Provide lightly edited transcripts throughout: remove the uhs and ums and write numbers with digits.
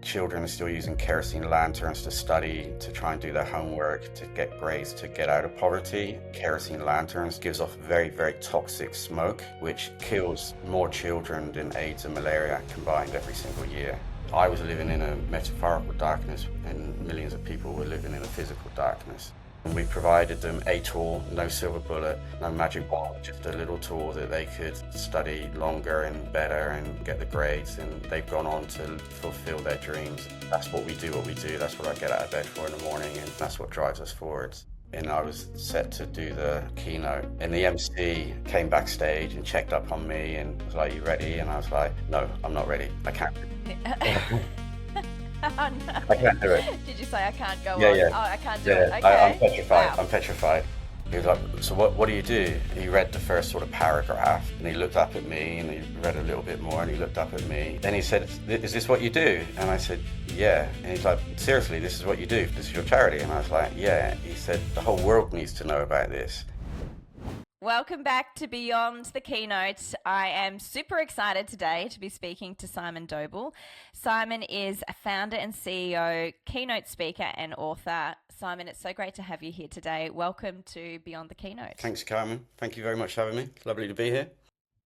children are still using kerosene lanterns to study, to try and do their homework, to get grades, to get out of poverty. Kerosene lanterns gives off very, very toxic smoke, which kills more children than AIDS and malaria combined every single year. I was living in a metaphorical darkness, and millions of people were living in a physical darkness. And we provided them a tool, no silver bullet, no magic wand, just a little tool that they could study longer and better and get the grades, and they've gone on to fulfill their dreams. That's what we do, that's what I get out of bed for in the morning, and that's what drives us forwards. And I was set to do the keynote, and the MC came backstage and checked up on me and was like, "You ready?" And I was like, "No, I'm not ready. I can't." Oh, no. I can't do it. Did you say I can't go Yeah, on? yeah. Oh, I can't do it. Okay. I'm petrified. Wow. I'm petrified. He was like, "So what do you do?" He read the first sort of paragraph, and he looked up at me, and he read a little bit more, and he looked up at me. Then he said, "Is this what you do?" And I said, "Yeah." And he's like, "Seriously, this is what you do? This is your charity?" And I was like, "Yeah." He said, "The whole world needs to know about this." Welcome back to Beyond the Keynote. I am super excited today to be speaking to Simon Doble. Simon is a founder and CEO, keynote speaker and author. Simon, it's so great to have you here today. Welcome to Beyond the Keynote. Thanks, Carmen. Thank you very much for having me. It's lovely to be here.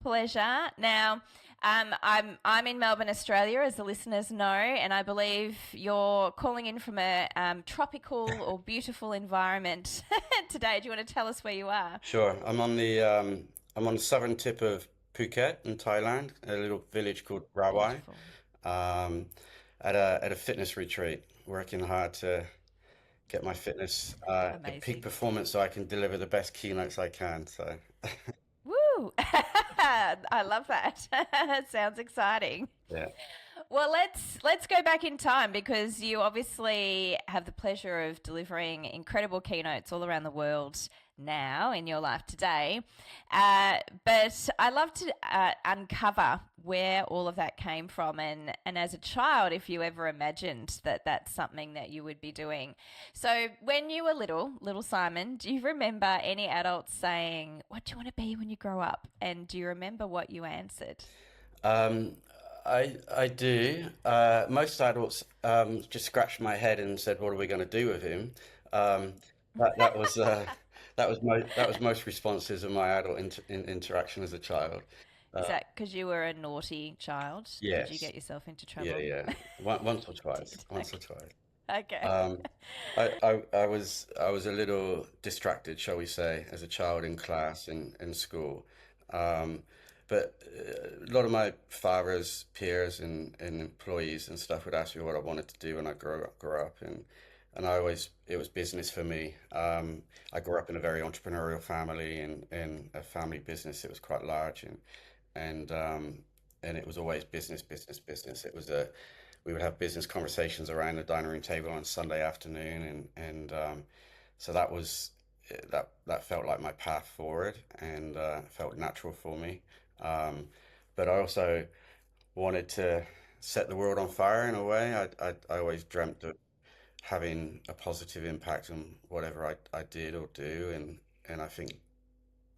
Pleasure. Now, I'm in Melbourne, Australia, as the listeners know, and I believe you're calling in from a tropical or beautiful environment today. Do you want to tell us where you are? Sure. I'm on the southern tip of Phuket in Thailand, a little village called Rawai, Beautiful. at a fitness retreat, working hard to get my fitness at Amazing. peak performance so I can deliver the best keynotes I can. So Woo! I love that. Sounds exciting. yeah. Well, let's go back in time, because you obviously have the pleasure of delivering incredible keynotes all around the world now in your life today. But I love to uncover where all of that came from, and as a child, if you ever imagined that that's something that you would be doing. So when you were little Simon, do you remember any adults saying, "What do you want to be when you grow up?" And do you remember what you answered? Um, I do. Most adults just scratched my head and said, "What are we going to do with him?" Um, that was that was most responses of my adult interaction as a child. Is Uh, that because you were a naughty child? Did you yes, get yourself into yeah, trouble? yeah. Once or twice, Did. once or twice. Okay. Um, I was a little distracted, shall we say, as a child in class in school. Um, but a lot of my father's peers and employees and stuff would ask me what I wanted to do when I grow up, and I always it was business for me. I grew up in a very entrepreneurial family and a family business. It was quite large, and um, and it was always business, business, business. It was a We would have business conversations around the dining room table on Sunday afternoon, and so that felt like my path forward, and felt natural for me. Um, but I also wanted to set the world on fire in a way. I always dreamt of having a positive impact on whatever I did or do, and I think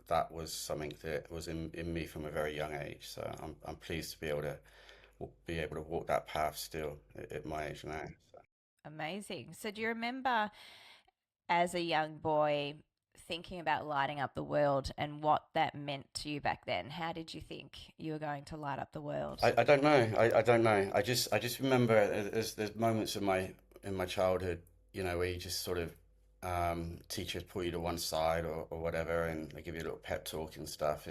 that was something that was in me from a very young age. So I'm pleased to be able to walk that path still at my age now. So. Amazing. So do you remember as a young boy thinking about lighting up the world and what that meant to you back then? How did you think you were going to light up the world? I don't know. I don't know. I just remember there's moments in my childhood, where you just sort of teachers put you to one side or whatever, and they give you a little pep talk and stuff,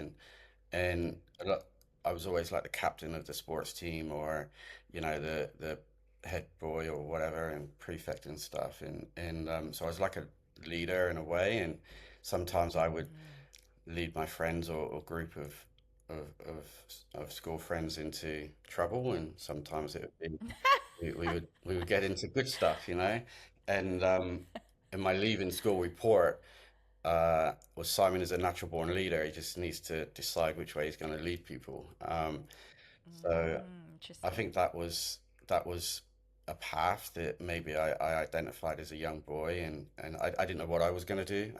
and a lot, I was always like the captain of the sports team, or the head boy or whatever, and prefect and stuff, and so I was like a leader in a way, and sometimes I would Mm. lead my friends or group of, of school friends into trouble, and sometimes it would be we would get into good stuff, and in my leaving school report was Simon is a natural born leader. He just needs to decide which way he's going to lead people. So I Interesting. think that was a path that maybe I identified as a young boy, and I didn't know what I was going to do.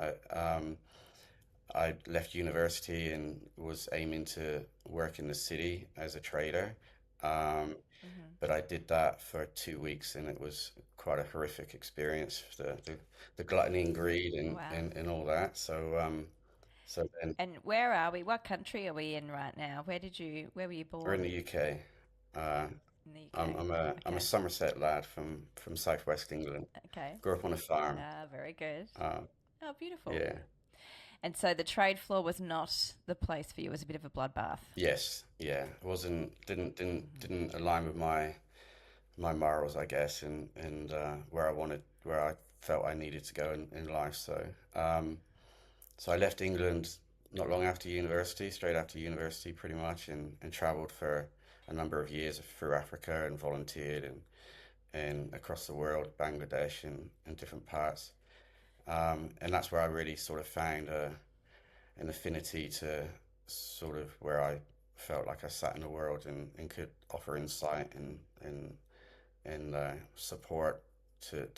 I left university and was aiming to work in the city as a trader. Um, Hmm. but I did that for 2 weeks, and it was quite a horrific experience. The gluttony and greed and, Wow. and all that. So then And where are we? What country are we in right now? Where were you we're in born? the UK. Uh, In the I'm UK. I'm a Okay. Somerset lad from southwest England. Okay. Grew up on a farm. Ah, very good. Uh, Oh, beautiful. yeah. And so the trade floor was not the place for you. It was a bit of a bloodbath. Yes. Yeah. It wasn't Hmm. didn't align with my morals, I guess, and where I felt I needed to go in life. So I left England not long after university, straight after university, pretty much, and traveled for a number of years through Africa and volunteered and across the world, Bangladesh and different parts. And that's where I really sort of found an affinity to sort of where I felt like I sat in the world and could offer insight and support to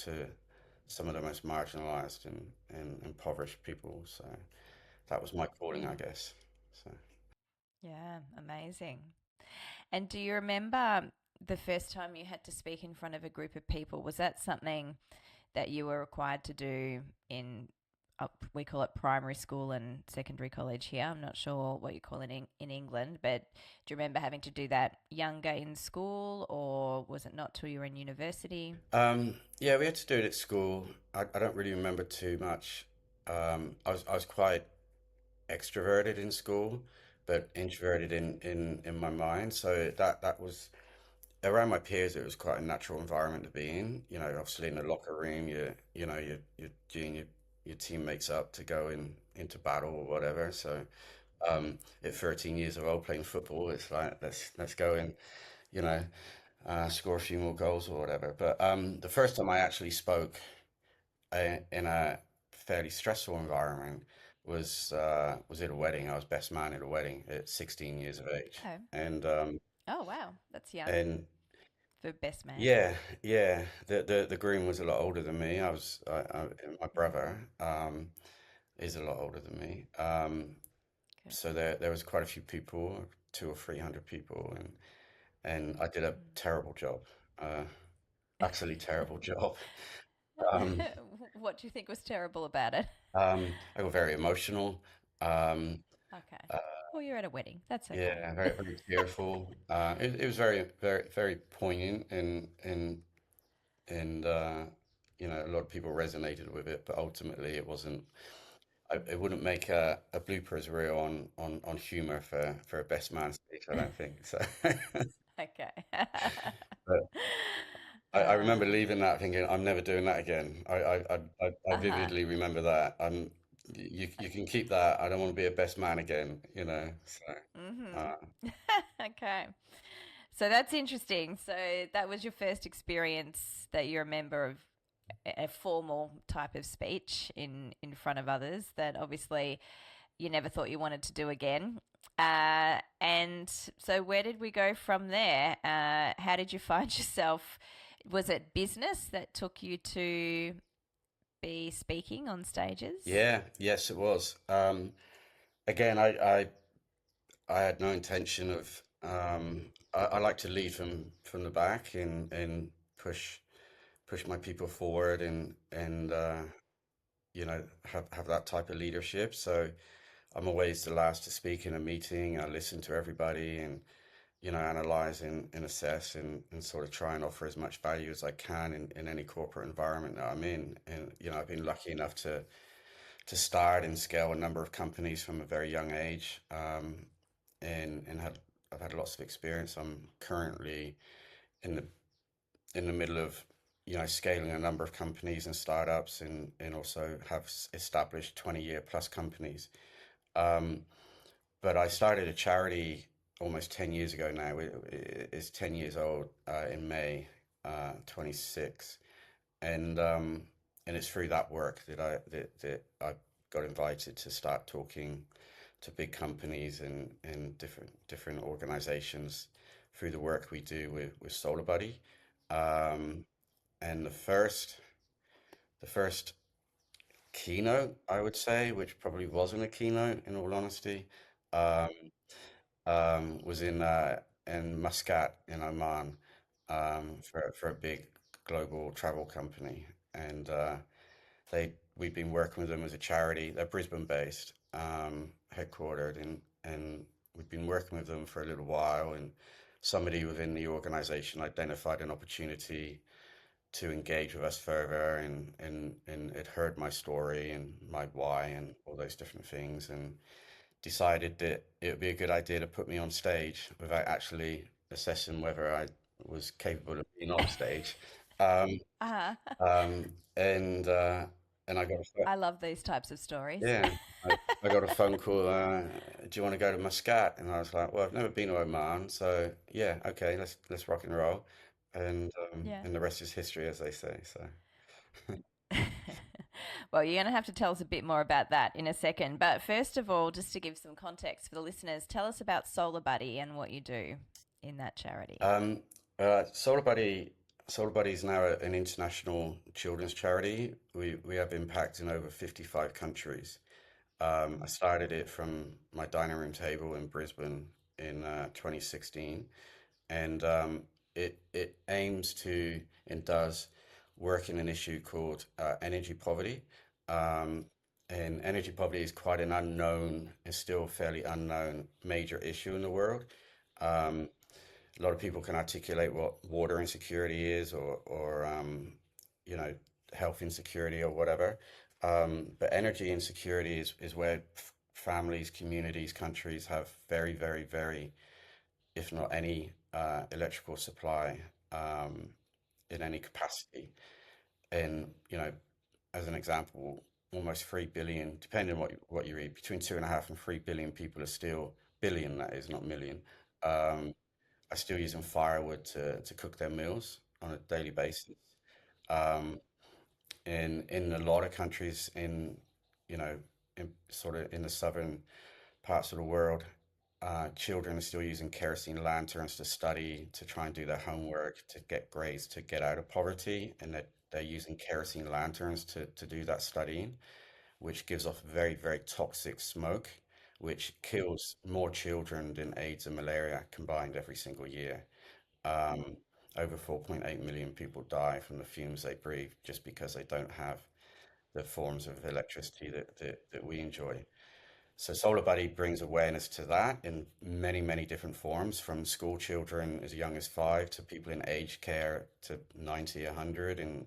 some of the most marginalized and impoverished people. So that was my calling, I Mm. guess. So Yeah, amazing. And do you remember the first time you had to speak in front of a group of people? Was that something that you were required to do in, we call it primary school and secondary college here? I'm not sure what you call it in England, but do you remember having to do that younger in school, or was it not till you were in university? yeah, we had to do it at school. I don't really remember too much. I was quite extroverted in school, but introverted in my mind. So that was around my peers. It was quite a natural environment to be in. You know, obviously in the locker room, you're geeing your teammates up to go into battle or whatever. So at 13 years of old playing football, it's like let's go and you know score a few more goals or whatever. But the first time I actually spoke in a fairly stressful environment was at a wedding. I was best man at a wedding at 16 years of age, Okay. and Oh, wow. That's young and for best man. yeah, yeah. The groom was a lot older than me. My brother Mm, is a lot older than me. okay. So there was quite a few people, 200 or 300 people, and I did a Mm. terrible job, uh, utterly terrible job. Um, What do you think was terrible about it? I got very emotional. Um, Okay. uh, Well, you're at a wedding. That's okay. yeah, very tearful. It was very poignant and you know a lot of people resonated with it, but ultimately it wasn't. It wouldn't make a bloopers reel on humor for a best man speech, I don't think. So, Okay. but I remember uh, leaving that thinking I'm never doing that again. I uh-huh. vividly remember that. You can keep that. I don't want to be a best man again, you know. So, Mm-hmm. uh, Okay. So that's interesting. So that was your first experience that you remember of a formal type of speech in front of others that obviously you never thought you wanted to do again. And so where did we go from there? How did you find yourself? Was it business that took you to be speaking on stages? yeah, yes, it was. Again, I had no intention of. I like to lead from the back and push my people forward and you know have that type of leadership. So I'm always the last to speak in a meeting. I listen to everybody and you know analyze and assess and sort of try and offer as much value as I can in any corporate environment that I'm in. And you know I've been lucky enough to start and scale a number of companies from a very young age, and I've had lots of experience. I'm currently in the middle of you know scaling a number of companies and startups, and also have established 20-year plus companies. Um, but I started a charity almost 10 years ago now. It's 10 years old in May 26, and and it's through that work that I got invited to start talking to big companies and different organizations through the work we do with SolarBuddy. Um, and the first keynote, I would say, which probably wasn't a keynote in all honesty, um, was in Muscat in Oman. for a big global travel company, and we've been working with them as a charity. They're Brisbane based, headquartered, and we've been working with them for a little while. And somebody within the organization identified an opportunity to engage with us further, and it heard my story and my why and all those different things, and decided that it would be a good idea to put me on stage without actually assessing whether I was capable of being on stage. Um, Uh-huh. um, and uh, and I got a I love these types of stories. yeah, I got a phone call. Do you want to go to Muscat? And I was like, well, I've never been to Oman, so yeah, okay, let's rock and roll, Yeah. and the rest is history, as they say. So. Well, you're going to have to tell us a bit more about that in a second. But first of all, just to give some context for the listeners, tell us about SolarBuddy and what you do in that charity. Um, SolarBuddy, SolarBuddy is now an international children's charity. We have impact in over 55 countries. I started it from my dining room table in Brisbane in 2016, and it aims to and does work in an issue called energy poverty. Um, and energy poverty is quite an unknown, is still fairly unknown major issue in the world. Um, a lot of people can articulate what water insecurity is, or you know, health insecurity or whatever. But energy insecurity is where families, communities, countries have very, very, very, if not any, electrical supply in any capacity. And you know, as an example, almost 3 billion, depending on what you read, between 2.5 and 3 billion people are still billion, that is, not million, um, are still using firewood to cook their meals on a daily basis. Um, in a lot of countries in, you know, in sort of in the southern parts of the world, children are still using kerosene lanterns to study, to try and do their homework, to get grades, to get out of poverty, and that they're using kerosene lanterns to do that studying, which gives off very, very toxic smoke, which kills more children than AIDS and malaria combined every single year. Um, Over 4.8 million people die from the fumes they breathe just because they don't have the forms of electricity that we enjoy. So SolarBuddy brings awareness to that in many, many different forms, from school children as young as 5 to people in aged care to 90, 100, and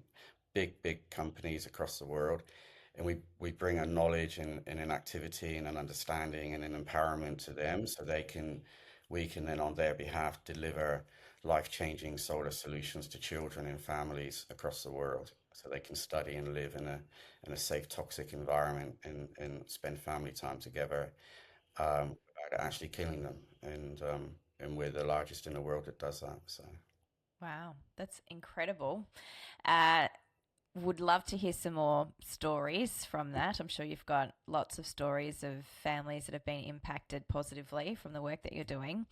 big, big companies across the world. And we bring a knowledge and an activity and an understanding and an empowerment to them so we can then on their behalf deliver life-changing solar solutions to children and families across the world so they can study and live in a safe, toxic environment, and spend family time together without actually killing them. And we're the largest in the world that does that. So. Wow, that's incredible. Uh, would love to hear some more stories from that. I'm sure you've got lots of stories of families that have been impacted positively from the work that you're doing.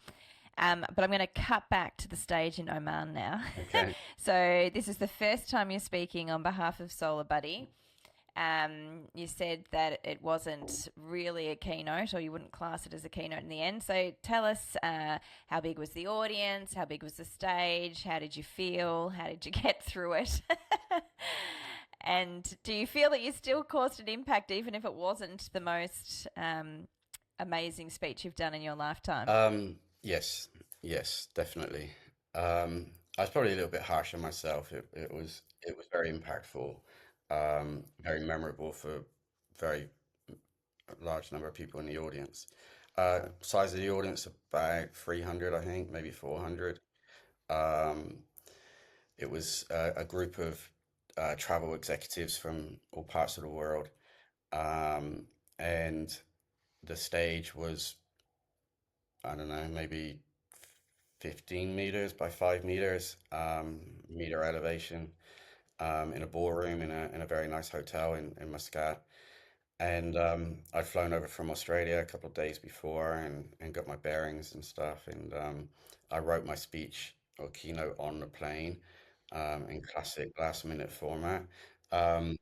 But I'm going to cut back to the stage in Oman now. Okay. So this is the first time you're speaking on behalf of SolarBuddy. You said that it wasn't really a keynote, or you wouldn't class it as a keynote in the end. So tell us, how big was the audience? How big was the stage? How did you feel? How did you get through it? And do you feel that you still caused an impact, even if it wasn't the most amazing speech you've done in your lifetime? Yes, yes, definitely. I was probably a little bit harsh on myself. It was very impactful, very memorable for very large number of people in the audience. Size of the audience about 300, I think, maybe 400. Um, it was a group of travel executives from all parts of the world, um, and the stage was, I don't know, maybe 15 meters by 5 meters, meter elevation, in a ballroom in a very nice hotel in Muscat. And I'd flown over from Australia a couple of days before, and got my bearings and stuff. And I wrote my speech or keynote on the plane, in classic last minute format. Um,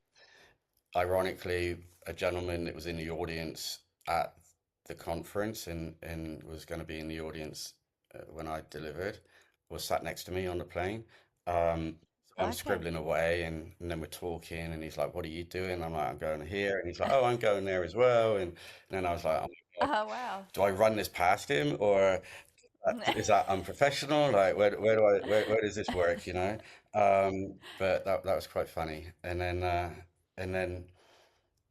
Ironically, a gentleman that was in the audience at the conference and was going to be in the audience when I delivered. was sat next to me on the plane. So I'm Okay. scribbling away, and then we're talking, and he's like, "What are you doing?" I'm like, "I'm going here," and he's like, "Oh, I'm going there as well." And then I was like, "Oh my God, Oh, wow. do I run this past him, or is that unprofessional? Like, where does this work, you know?" But that was quite funny. And then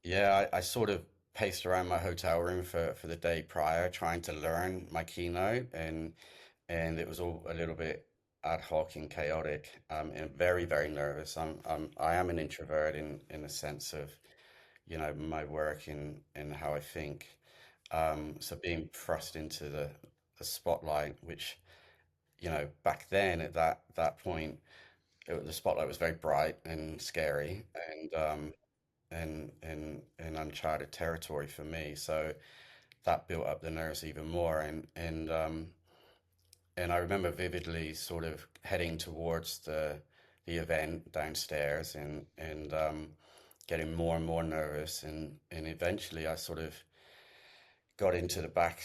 yeah, I sort of paced around my hotel room for the day prior, trying to learn my keynote, and it was all a little bit ad hoc and chaotic. And very, very nervous. I am an introvert in the sense of, my work and how I think. So being thrust into the spotlight, which, back then at that point, the spotlight was very bright and scary, and uncharted territory for me. So that built up the nerves even more. And I remember vividly sort of heading towards the event downstairs, and getting more and more nervous, and eventually I sort of got into the back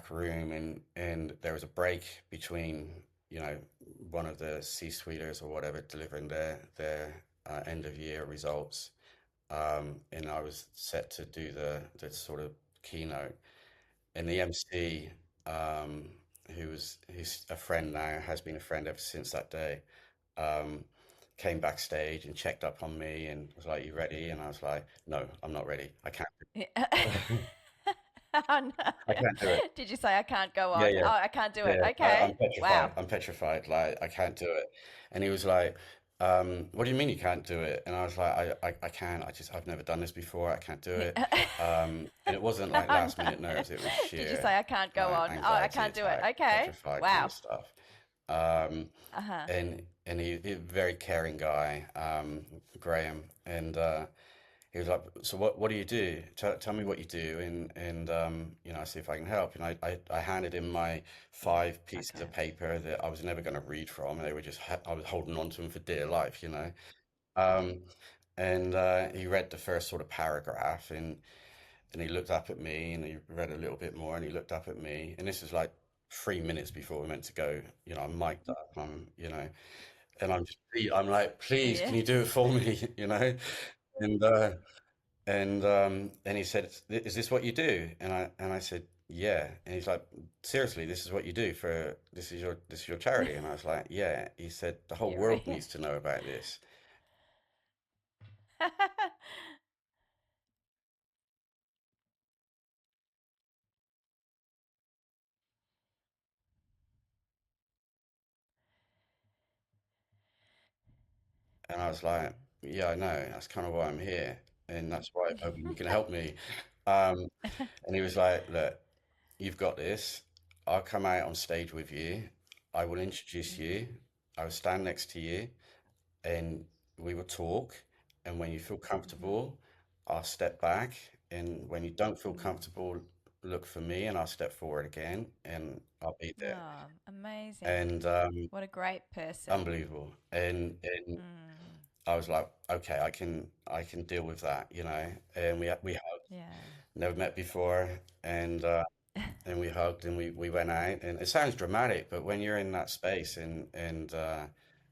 room, and there was a break between, one of the C-suiters or whatever delivering their end of year results, and I was set to do the sort of keynote. And the MC, um, who's a friend now, has been a friend ever since that day, um, came backstage and checked up on me and was like, "You ready?" And I was like, "No, I'm not ready. I can't. Yeah. Oh, no. I can't do it." Did you say I can't go Yeah, on? yeah. Oh, I can't do it. Yeah, I'm Okay. petrified. Wow. I'm petrified. Like, I can't do it. And he was like, "What do you mean you can't do it?" And I was like, I can't. I've never done this before. I can't do it." And it wasn't like Oh, last no. minute nerves. It was Did you sheer say I can't go like on? Oh, I anxiety can't do it. attack, Okay. petrified kind Wow. of stuff. Um, Uh-huh. and he a very caring guy, Graham, and he was like, "So what do you do? Tell me what you do, and see if I can help." And I handed him my 5 pieces Okay. of paper that I was never going to read from. They were just I was holding on to them for dear life. Um, and he read the first sort of paragraph, and he looked up at me, and he read a little bit more, and he looked up at me, and this was like 3 minutes before we meant to go. I'm mic'd up. And I'm like, "Please, can Yeah. you do it for me?" And uh, and he said, "Is this what you do?" And I said, "Yeah." And he's like, "Seriously, this is what you do for this is your charity?" And I was like, "Yeah." He said, "The whole Yeah. world needs to know about this." And I was like, "Yeah, I know. That's kind of why I'm here, and that's why I'm hoping you can help me." Um, and he was like, "Look, you've got this. I'll come out on stage with you. I will introduce you. I will stand next to you, and we will talk. And when you feel Mhm. comfortable, I'll step back. And when you don't feel Mm. comfortable, look for me, and I'll step forward again, and I'll be there." Oh, amazing. And What a great person. unbelievable. And Mm. I was like, "Okay, I can deal with that. And we hugged, Yeah. never met before, and we hugged, and we went out. And it sounds dramatic, but when you're in that space, and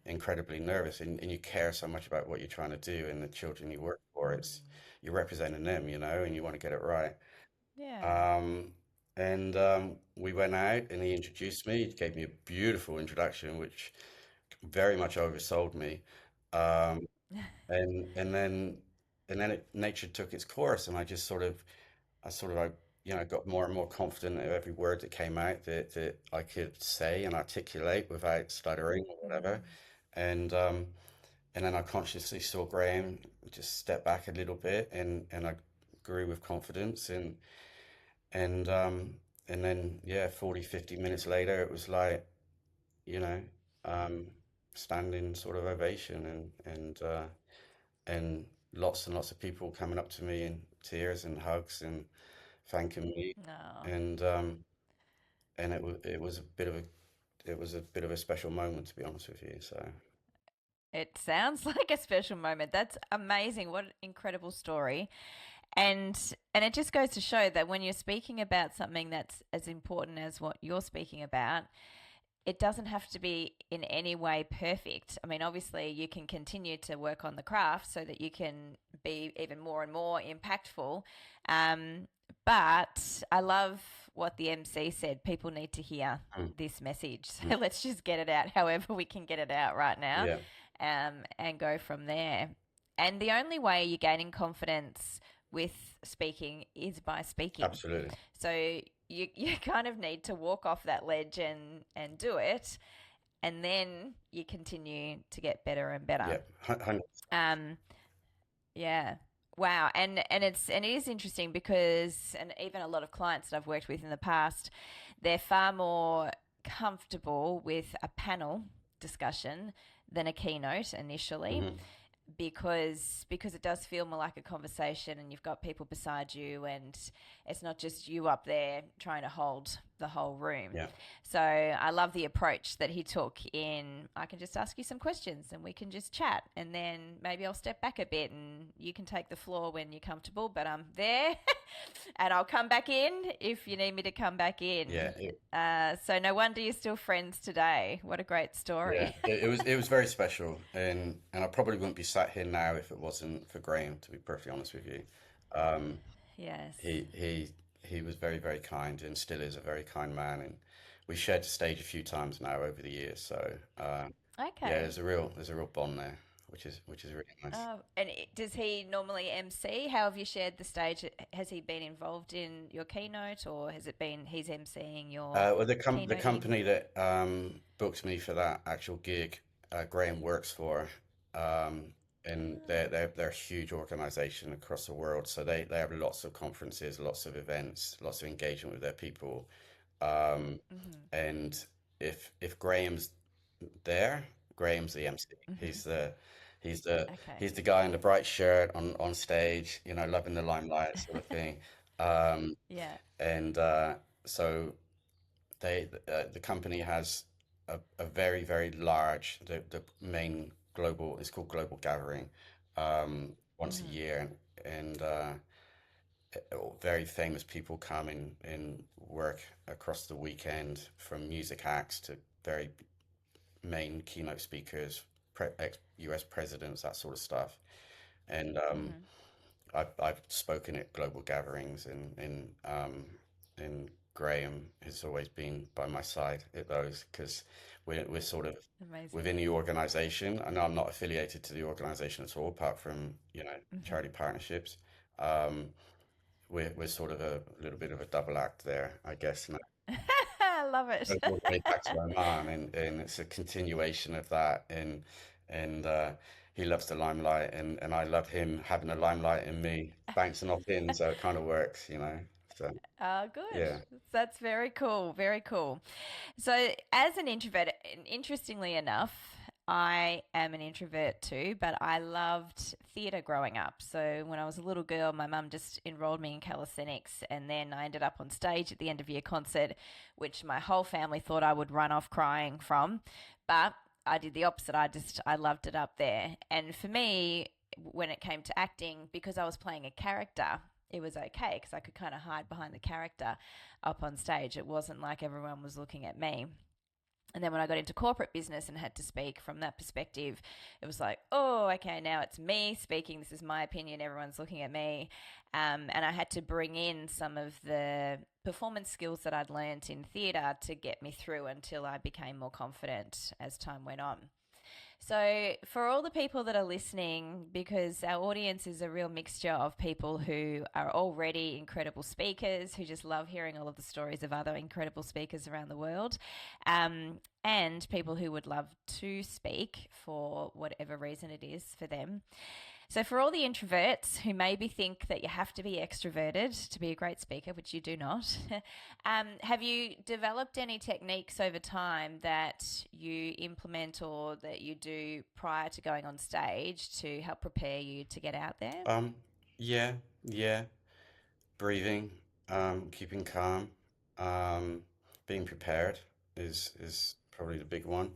incredibly nervous, and you care so much about what you're trying to do and the children you work for, Mm. you're representing them, and you want to get it right. Yeah. And we went out, and he introduced me. He gave me a beautiful introduction, which very much oversold me. Um, and then nature took its course, and I got more and more confident of every word that came out that I could say and articulate without stuttering or whatever. Mm. And then I consciously saw Graham just step back a little bit, and I grew with confidence, and then yeah, 40, 50 minutes later, it was like, you know, um, standing sort of ovation, and lots and lots of people coming up to me in tears and hugs and thanking me, No. and it was a bit of a special moment, to be honest with you. So It sounds like a special moment. That's amazing. What an incredible story. And and it just goes to show that when you're speaking about something that's as important as what you're speaking about, it doesn't have to be in any way perfect. I mean, obviously, you can continue to work on the craft so that you can be even more and more impactful. Um, but I love what the MC said. People need to hear Mm, this message. mm. So let's just get it out however we can get it out right now, Yeah, and go from there. And the only way you're gaining confidence with speaking is by speaking. absolutely. So you kind of need to walk off that ledge and do it, and then you continue to get better and better. Yeah, 100. Um, yeah. Wow. And it is interesting because, and even a lot of clients that I've worked with in the past, they're far more comfortable with a panel discussion than a keynote initially, Hmm. because it does feel more like a conversation, and you've got people beside you, and it's not just you up there trying to hold the whole room. Yeah. So I love the approach that he took in, I can just ask you some questions and we can just chat, and then maybe I'll step back a bit and you can take the floor when you're comfortable, but I'm there and I'll come back in if you need me to come back in. Yeah, So no wonder you're still friends today. What a great yeah. story. It was very special, and I probably wouldn't be sat here now if it wasn't for Graham, to be perfectly honest with you. Um, Yes. he was very, very kind, and still is a very kind man, and we shared the stage a few times now over the years. So yeah, Okay. there's a real bond there, which is really nice. Oh, and does he normally MC? How have you shared the stage? Has he been involved in your keynote, or has it been he's MCing your Well, the keynote company evening? that booked me for that actual gig, Graham works for, um, and they're a huge organization across the world. So they have lots of conferences, lots of events, lots of engagement with their people. Um, Mm-hmm. and if Graham's there, Graham's the MC. Mm-hmm. He's the Okay. he's the guy in the bright shirt on stage, loving the limelight sort of thing. Um, Yeah. and so the company has a very, very large, the main global, it's called Global Gathering, once a Mm-hmm. year, and very famous people come and work across the weekend, from music acts to very main keynote speakers, ex-US presidents, that sort of stuff. And Mm-hmm. I've spoken at global gatherings, and Graham has always been by my side at those, because we're sort of Amazing. within the organization. I know I'm not affiliated to the organization at all, apart from Mm-hmm. charity partnerships. Um, we're sort of a little bit of a double act there, I guess. And I love it. goes all the way back to Oman, and it's a continuation of that. And he loves the limelight, and I love him having the limelight and me bouncing off him, so it kind of works. So Oh, good. yeah. That's very cool. Very cool. So, as an introvert, and interestingly enough, I am an introvert too, but I loved theatre growing up. So, when I was a little girl, my mum just enrolled me in calisthenics, and then I ended up on stage at the end of year concert, which my whole family thought I would run off crying from. But I did the opposite. I loved it up there. And for me, when it came to acting, because I was playing a character, it was okay because I could kind of hide behind the character up on stage. It wasn't like everyone was looking at me. And then when I got into corporate business and had to speak from that perspective, it was like, oh, okay, now it's me speaking. This is my opinion. Everyone's looking at me. And I had to bring in some of the performance skills that I'd learnt in theatre to get me through until I became more confident as time went on. So, for all the people that are listening, because our audience is a real mixture of people who are already incredible speakers, who just love hearing all of the stories of other incredible speakers around the world, and people who would love to speak for whatever reason it is for them. So, for all the introverts who maybe think that you have to be extroverted to be a great speaker, which you do not, have you developed any techniques over time that you implement or that you do prior to going on stage to help prepare you to get out there? Um, yeah, yeah. Breathing, keeping calm, um, being prepared is probably the big one.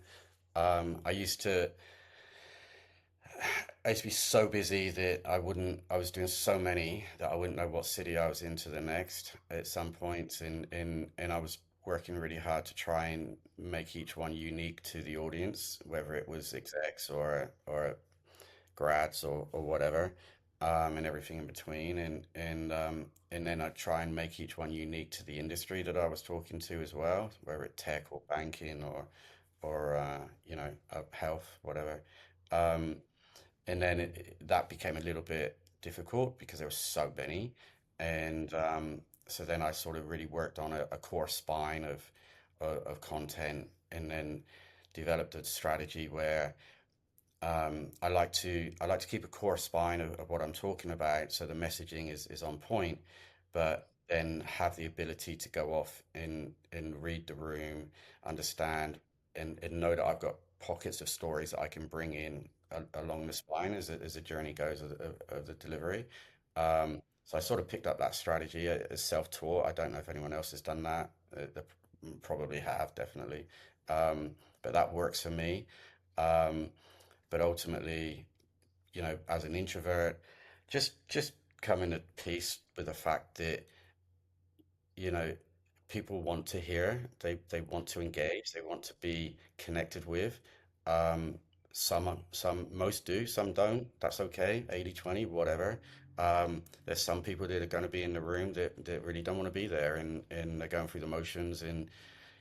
I used to. I used to be so busy that I was doing so many that I wouldn't know what city I was into the next at some points, and I was working really hard to try and make each one unique to the audience, whether it was execs or grads or whatever, and everything in between. And then I try and make each one unique to the industry that I was talking to as well, whether it's tech or banking or health, whatever. Um, and then that became a little bit difficult because there were so many, and so then I sort of really worked on a core spine of content, and then developed a strategy where I like to keep a core spine of what I'm talking about, so the messaging is on point, but then have the ability to go off and read the room, understand, and know that I've got pockets of stories that I can bring in along the spine as the journey goes of the delivery. So I sort of picked up that strategy as self-taught. I don't know if anyone else has done that. They probably have, definitely. But that works for me. Um, but ultimately, as an introvert, just coming at peace with the fact that, you know, people want to hear, they want to engage, they want to be connected with. Um, most do, some don't. That's okay. 80-20, whatever. There's some people that are going to be in the room that really don't want to be there, and they're going through the motions, and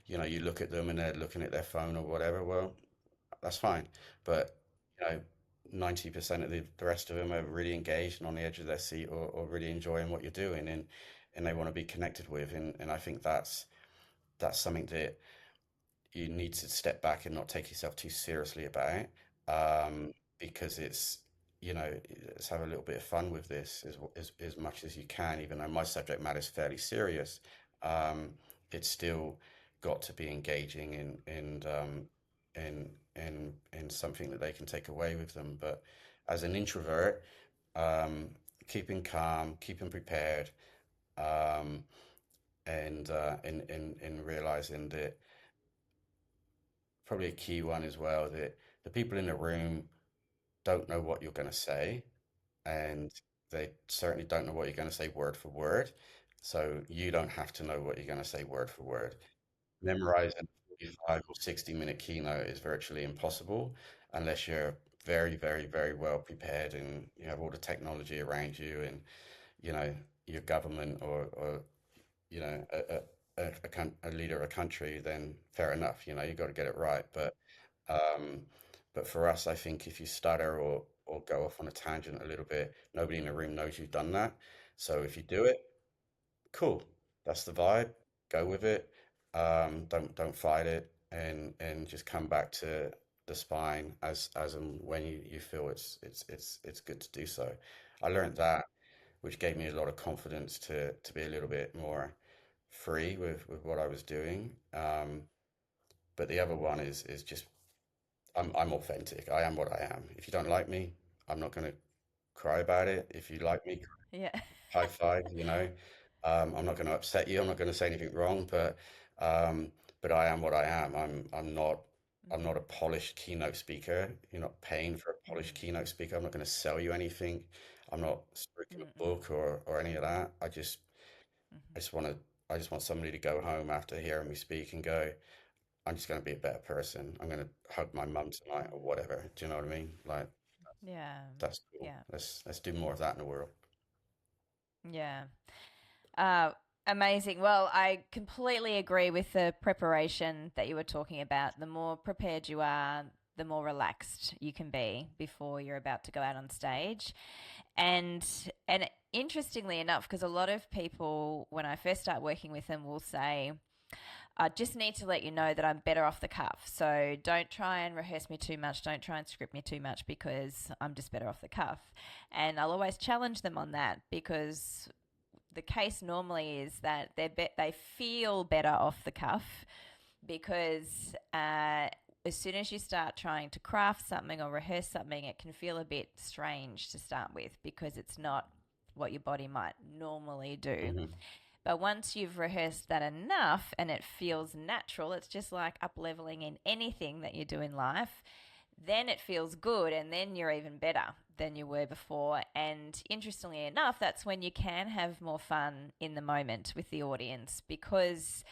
you look at them and they're looking at their phone or whatever. Well, that's fine. But, you know, 90% of the rest of them are really engaged and on the edge of their seat, or really enjoying what you're doing, and they want to be connected with. And I think that's something that you need to step back and not take yourself too seriously about, because let's have a little bit of fun with this as much as you can, even though my subject matter is fairly serious. Um, it's still got to be engaging and something that they can take away with them. But as an introvert, um, keeping calm, keeping prepared, um, and realizing that probably a key one as well, that the people in the room don't know what you're going to say, and they certainly don't know what you're going to say word for word. So you don't have to know what you're going to say word for word. Memorizing a 45 or 60-minute keynote is virtually impossible unless you're very, very, very well prepared, and you have all the technology around you, and you know your government, or a leader of a country. Then fair enough, you got to get it right. Um, but for us, I think if you stutter or go off on a tangent a little bit, nobody in the room knows you've done that. So if you do it, cool. That's the vibe. Go with it. Don't fight it, and just come back to the spine as and when you feel it's good to do so. I learned that, which gave me a lot of confidence to be a little bit more free with what I was doing. But the other one is just I'm authentic. I am what I am. If you don't like me, I'm not going to cry about it. If you like me, Yeah. high five. I'm not going to upset you. I'm not going to say anything wrong, um, but I am what I am. I'm not a polished keynote speaker. You're not paying for a polished keynote speaker. I'm not going to sell you anything. I'm not speaking a Mm-mm. book or any of that. I Mhm. just want to I just want somebody to go home after hearing me speak and go, I'm just going to be a better person. I'm going to hug my mum tonight or whatever. Do you know what I mean? Like, Yeah. that's cool. Yeah. Let's do more of that in the world. Yeah. Uh, Amazing. Well, I completely agree with the preparation that you were talking about. The more prepared you are, the more relaxed you can be before you're about to go out on stage. And and interestingly enough, because a lot of people, when I first start working with them, will say, I just need to let you know that I'm better off the cuff. So don't try and rehearse me too much. Don't try and script me too much because I'm just better off the cuff. And I'll always challenge them on that because the case normally is that they feel better off the cuff because as soon as you start trying to craft something or rehearse something, it can feel a bit strange to start with because it's not what your body might normally do. Hmm. But once you've rehearsed that enough and it feels natural, it's just like up leveling in anything that you do in life, then it feels good and then you're even better than you were before. And interestingly enough, that's when you can have more fun in the moment with the audience because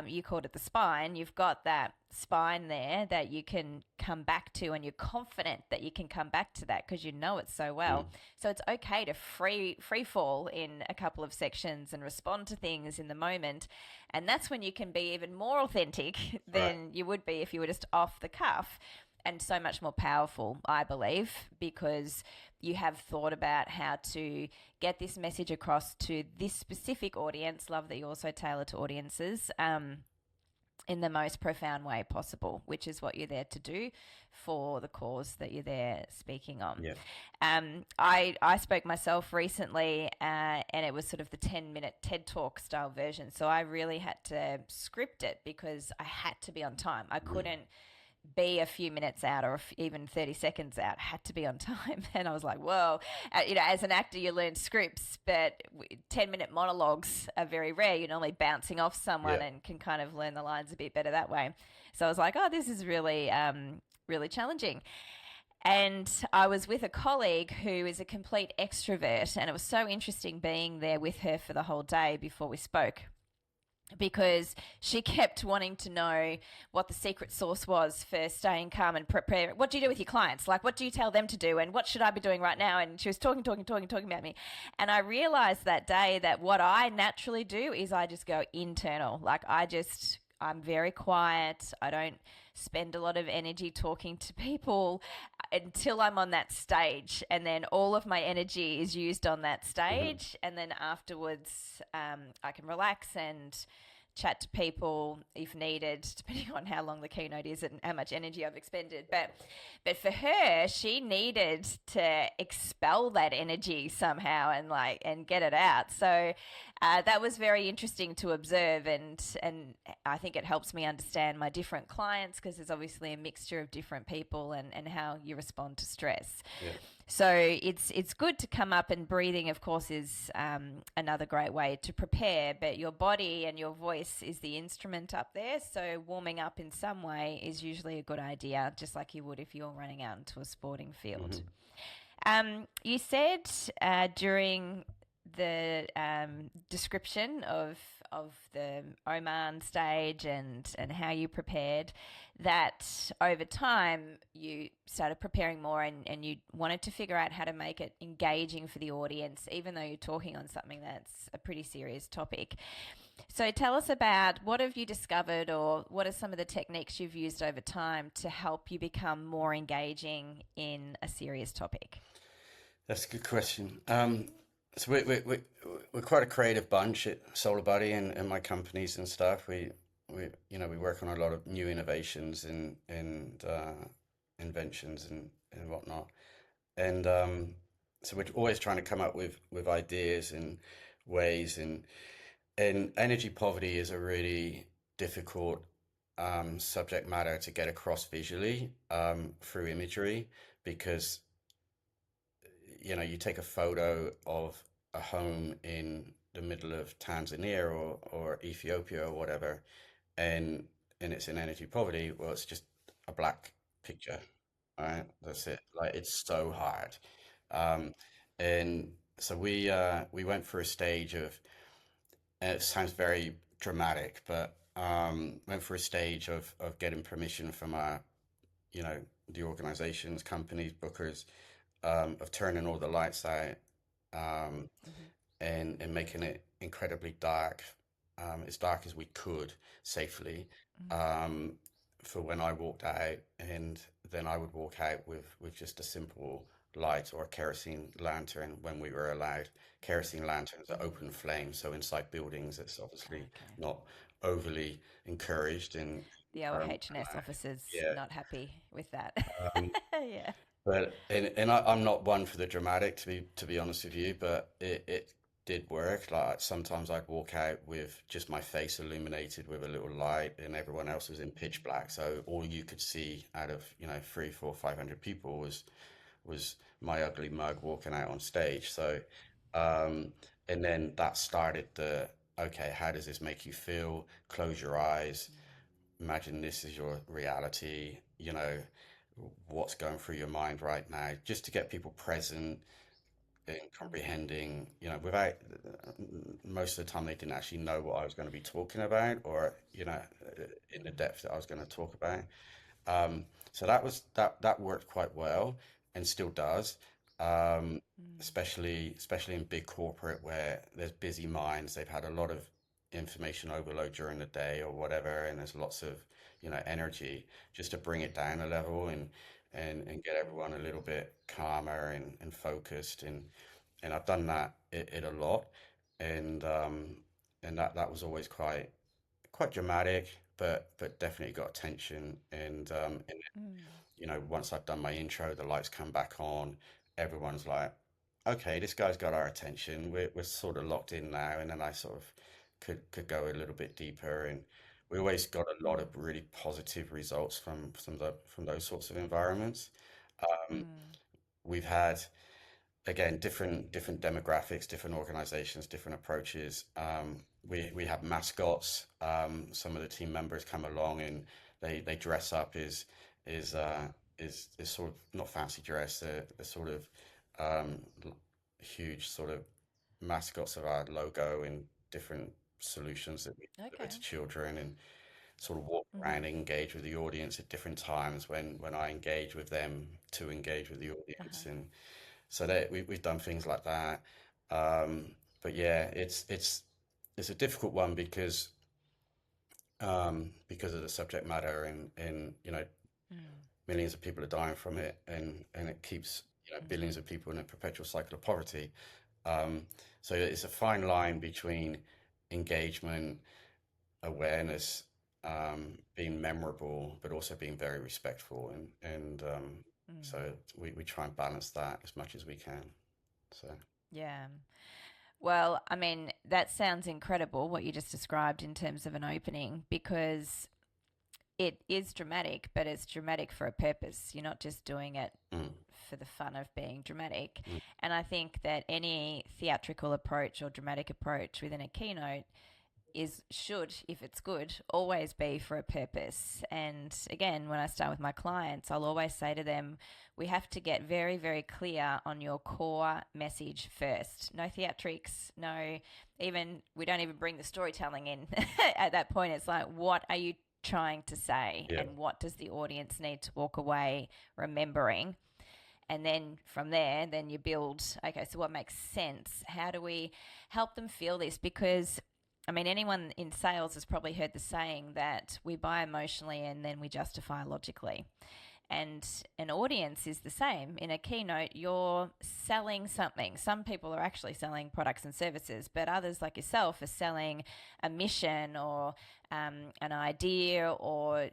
you called it the spine. You've got that spine there that you can come back to, and you're confident that you can come back to that because you know it so well. So it's okay to free fall in a couple of sections and respond to things in the moment, and that's when you can be even more authentic than you would be if you were just off the cuff, and so much more powerful, I believe, because you have thought about how to get this message across to this specific audience. Love that you also tailor to audiences in the most profound way possible, which is what you're there to do for the cause that you're there speaking on. I spoke myself recently, and it was sort of the 10-minute TED Talk style version. So I really had to script it because I had to be on time. I couldn't be a few minutes out or even 30 seconds out. Had to be on time. And I was like, whoa. As an actor, you learn scripts, but 10-minute monologues are very rare. You're normally bouncing off someone and can kind of learn the lines a bit better that way. So I was like, oh, this is really, really challenging. And I was with a colleague who is a complete extrovert, and it was so interesting being there with her for the whole day before we spoke, because she kept wanting to know what the secret sauce was for staying calm and prepare. What do you do with your clients? Like, what do you tell them to do? And what should I be doing right now? And she was talking about me. And I realized that day that what I naturally do is I just go internal. Like, I'm very quiet. I don't spend a lot of energy talking to people until I'm on that stage, and then all of my energy is used on that stage, and then afterwards I can relax and chat to people if needed, depending on how long the keynote is and how much energy I've expended. But for her, she needed to expel that energy somehow and get it out. So that was very interesting to observe, and I think it helps me understand my different clients, because there's obviously a mixture of different people and how you respond to stress. So it's good to come up, and breathing, of course, is another great way to prepare. But your body and your voice is the instrument up there. So warming up in some way is usually a good idea, just like you would if you're running out into a sporting field. You said during the description of the Oman stage and how you prepared, that over time you started preparing more, and you wanted to figure out how to make it engaging for the audience, even though you're talking on something that's a pretty serious topic. So tell us about, what have you discovered, or what are some of the techniques you've used over time to help you become more engaging in a serious topic? That's a good question. So we're quite a creative bunch at SolarBuddy and my companies and stuff. We work on a lot of new innovations and inventions and whatnot. And so we're always trying to come up with ideas and ways, and energy poverty is a really difficult subject matter to get across visually through imagery, because you take a photo of a home in the middle of Tanzania or Ethiopia or whatever, and it's in energy poverty. Well, it's just a black picture, right? That's it. Like, it's so hard. And so we went for a stage of, and it sounds very dramatic, but went for a stage of getting permission from the organizations, companies, bookers, of turning all the lights out, and making it incredibly dark, as dark as we could safely, for when I walked out, and then I would walk out with just a simple light or a kerosene lantern when we were allowed. Kerosene lanterns are open flame, so inside buildings it's obviously not overly encouraged. And the OHS officers not happy with that. Yeah. But I'm not one for the dramatic, to be honest with you, but it did work. Like, sometimes I'd walk out with just my face illuminated with a little light, and everyone else was in pitch black. So all you could see out of 300, 400, 500 people was my ugly mug walking out on stage. So and then that started okay, how does this make you feel? Close your eyes. Imagine this is your reality. What's going through your mind right now, just to get people present, in comprehending, without most of the time they didn't actually know what I was going to be talking about, or in the depth that I was going to talk about. So that worked quite well and still does. Um, especially in big corporate where there's busy minds. They've had a lot of information overload during the day or whatever, and there's lots of energy just to bring it down a level and get everyone a little bit calmer and focused. And I've done that it a lot, and that was always quite dramatic, but definitely got attention. And once I've done my intro, the lights come back on. Everyone's like, "Okay, this guy's got our attention. We're sort of locked in now." And then I sort of could go a little bit deeper, and we always got a lot of really positive results from those sorts of environments. Um, we've had again different demographics, different organizations, different approaches. We have mascots. Some of the team members come along and they dress up is is sort of not fancy dress. They're sort of um, huge sort of mascots of our logo and different solutions that we deliver Okay. to children, and sort of walk around and engage with the audience at different times when I engage with them to engage with the audience. And so that we've done things like that. But yeah, it's a difficult one because of the subject matter, and millions of people are dying from it, and it keeps billions of people in a perpetual cycle of poverty. Um, so it's a fine line between engagement, awareness, being memorable, but also being very respectful, and so we try and balance that as much as we can. So Yeah. Well, I mean, that sounds incredible what you just described in terms of an opening, because it is dramatic, but it's dramatic for a purpose. You're not just doing it mm, for the fun of being dramatic. mm, And I think that any theatrical approach or dramatic approach within a keynote should, if it's good, always be for a purpose. And again, when I start with my clients, I'll always say to them, we have to get very, very clear on your core message first. No theatrics, no, even, we don't even bring the storytelling in at that point. It's like, what are you trying to say? yeah, And what does the audience need to walk away remembering? And then from there, then you build, okay, so what makes sense? How do we help them feel this? Because I mean, anyone in sales has probably heard the saying that we buy emotionally and then we justify logically. And an audience is the same. In a keynote, you're selling something. Some people are actually selling products and services, but others, like yourself, are selling a mission or an idea, or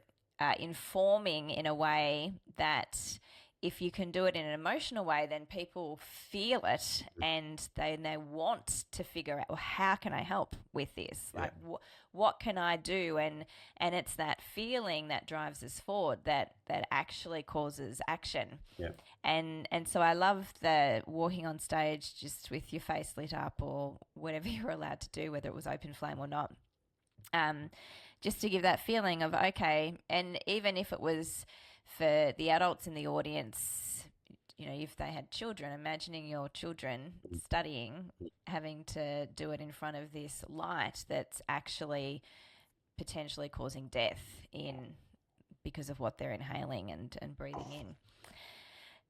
informing in a way that if you can do it in an emotional way, then people feel it, and they want to figure out, well, how can I help with this? yeah, Like, what can I do? And it's that feeling that drives us forward, that actually causes action. yeah, And so I love the walking on stage just with your face lit up, or whatever you're allowed to do, whether it was open flame or not. Just to give that feeling of, okay, and even if it was for the adults in the audience, if they had children, imagining your children studying, having to do it in front of this light that's actually potentially causing death in because of what they're inhaling and breathing in.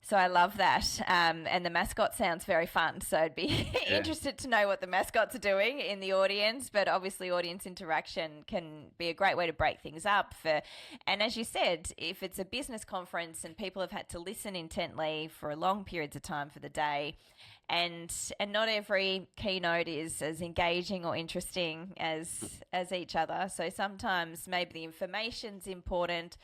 So I love that. And the mascot sounds very fun. So I'd be yeah, interested to know what the mascots are doing in the audience. But obviously, audience interaction can be a great way to break things up. And as you said, if it's a business conference and people have had to listen intently for long periods of time for the day, and not every keynote is as engaging or interesting as each other. So sometimes maybe the information's important,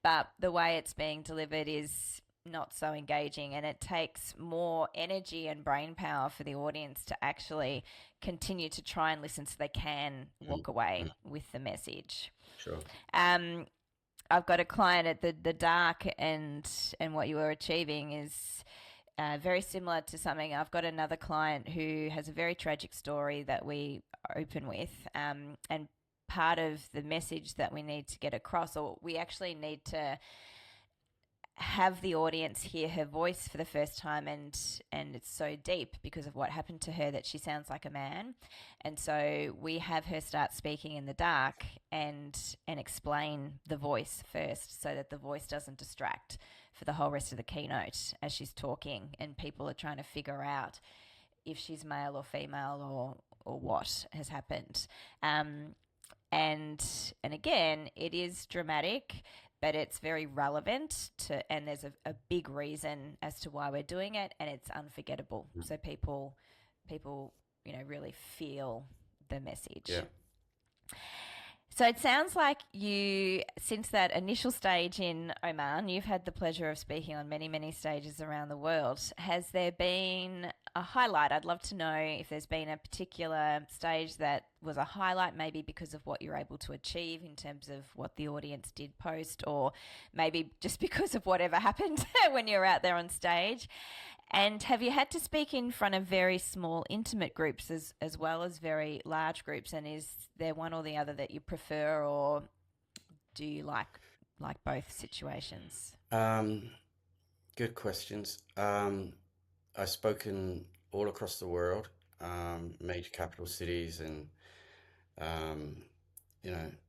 but the way it's being delivered is not so engaging, and it takes more energy and brain power for the audience to actually continue to try and listen so they can mm, walk away mm, with the message. sure, Um, I've got a client at the dark, and what you were achieving is very similar to something. I've got another client who has a very tragic story that we open with, and part of the message that we need to get across, or we actually need to have the audience hear her voice for the first time, and it's so deep because of what happened to her that she sounds like a man. And so we have her start speaking in the dark and explain the voice first so that the voice doesn't distract for the whole rest of the keynote as she's talking and people are trying to figure out if she's male or female or what has happened. Um, and and again, it is dramatic, but it's very relevant to, and there's a big reason as to why we're doing it, and it's unforgettable. So people really feel the Yeah. message. So it sounds like you, since that initial stage in Oman, you've had the pleasure of speaking on many, many stages around the world. Has there been a highlight? I'd love to know if there's been a particular stage that was a highlight, maybe because of what you're able to achieve in terms of what the audience did post, or maybe just because of whatever happened when you're out there on stage. And have you had to speak in front of very small, intimate groups as well as very large groups? And is there one or the other that you prefer, or do you like both situations? Um, Good questions. I've spoken all across the world, major capital cities, and um,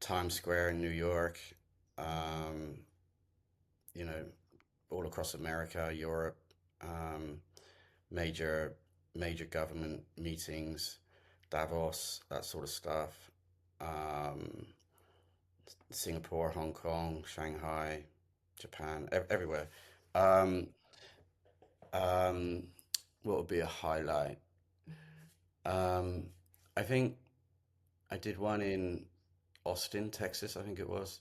Times Square in New York, um, you know, all across America, Europe, um, major major government meetings, Davos, that sort of stuff. Um, Singapore, Hong Kong, Shanghai, Japan, everywhere. Um, um, what would be a highlight? Um, I think I did one in Austin, Texas, I think it was,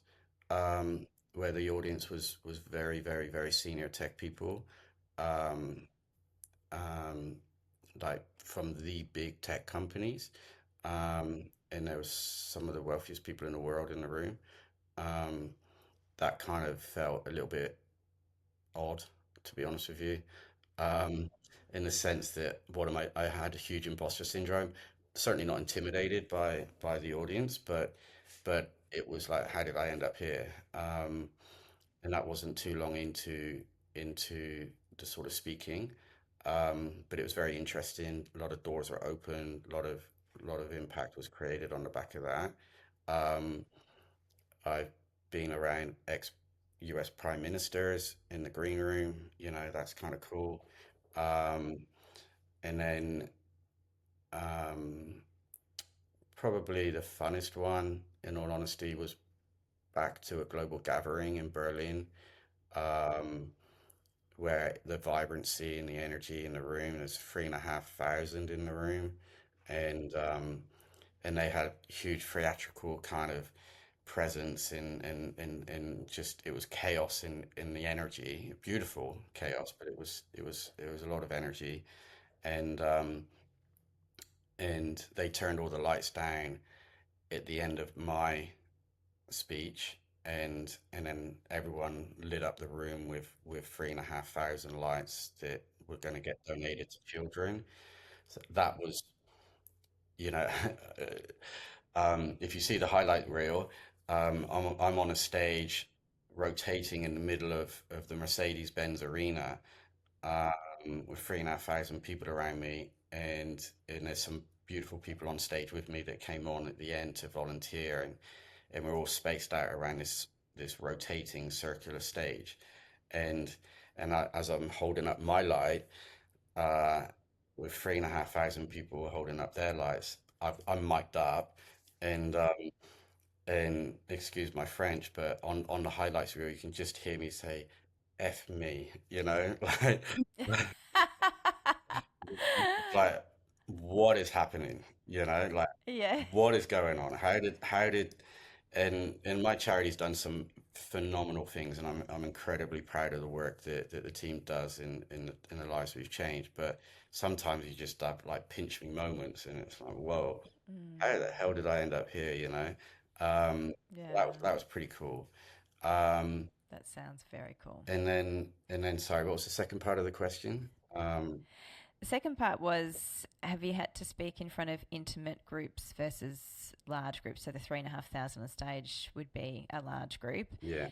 where the audience was very, very, very senior tech people, um, um, like from the big tech companies, and there was some of the wealthiest people in the world in the room. Um, that kind of felt a little bit odd, to be honest with you, um, in the sense that I had a huge imposter syndrome. Certainly not intimidated by the audience, but it was like, how did I end up here? And that wasn't too long into the sort of speaking, but it was very interesting. A lot of doors were open. A lot of impact was created on the back of that. Um, I've been around ex-US prime ministers in the green room. That's kind of cool. Um, and then um, probably the funnest one, in all honesty, was back to a global gathering in Berlin, um, where the vibrancy and the energy in the room, there's 3,500 in the room, and they had huge theatrical kind of presence and just it was chaos in the energy, beautiful chaos, but it was a lot of energy, and they turned all the lights down at the end of my speech, and then everyone lit up the room with 3,500 lights that were going to get donated to children. So that was, you know, if you see the highlight reel, I'm on a stage rotating in the middle of the Mercedes-Benz arena, with 3,500 people around me, and there's some beautiful people on stage with me that came on at the end to volunteer, and we're all spaced out around this rotating circular stage, and as I'm holding up my light, uh, with 3,500 people holding up their lights, I'm mic'd up, and excuse my French, but on the highlights reel, you can just hear me say, "F me," like what is happening? Like Yeah. what is going on? How did and my charity's done some phenomenal things, and I'm incredibly proud of the work that the team does in the lives we've changed. But sometimes you just have like pinch me moments, and it's like, whoa, how the Mm, hell did I end up here? Um, that yeah. was pretty cool. Um, That sounds very cool. and then sorry, what was the second part of the question? The second part was, have you had to speak in front of intimate groups versus large groups? So the 3,500 on stage would be a large group. Yeah.